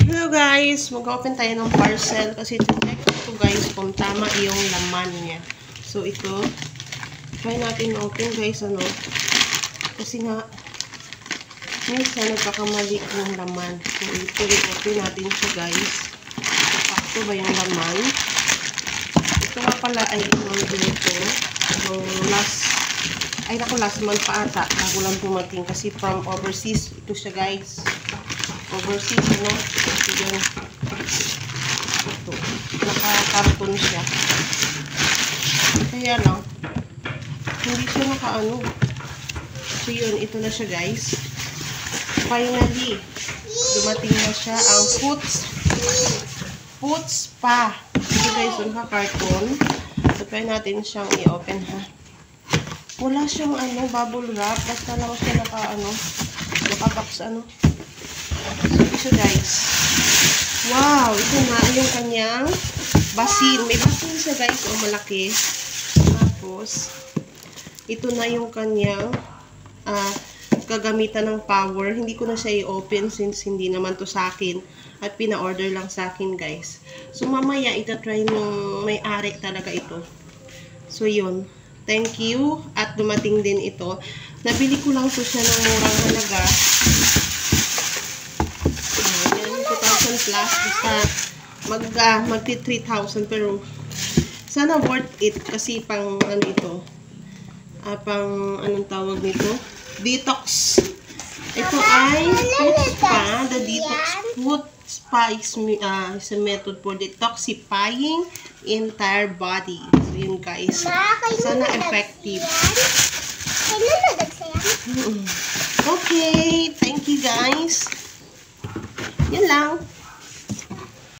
Hello guys, mag-open tayo ng parcel kasi check ko guys kung tama yung laman niya. So ito, try natin open guys, ano, kasi nga minsan nagkakamali yung laman. So ito, i-open natin siya guys. Sakto ba yung laman? Ito nga pala ay in-order ito. So last month pa ata, bago lang dumating kasi from overseas ito siya guys. Overseas, ano? Ito yun. Ito. Naka-carton siya. Kaya lang, hindi siya naka-ano. So yun, ito na siya guys. Finally, dumating na siya ang Foot Spa. Ito guys, naka-carton. So try natin siyang i-open ha. Wala siyang ano, bubble wrap. Basta lang siya naka-box ano. So guys, wow, ito na yung kanyang basin. May basin siya guys, o malaki. Tapos, ito na yung kanyang kagamitan ng power. Hindi ko na siya i-open since hindi naman to sa akin. At pina-order lang sa akin guys. So mamaya, ita-try nung may-ari talaga ito. So yun, thank you. At dumating din ito. Nabili ko lang to siya ng murang halaga. Plus, basta magti 3,000 pero sana worth it kasi pang ano ito, pang anong tawag nito, detox. Ito ay Foot Spa. The Detox Foot Spa is a method for detoxifying entire body. So yun guys, sana effective. Okay, thank you guys. Yan lang.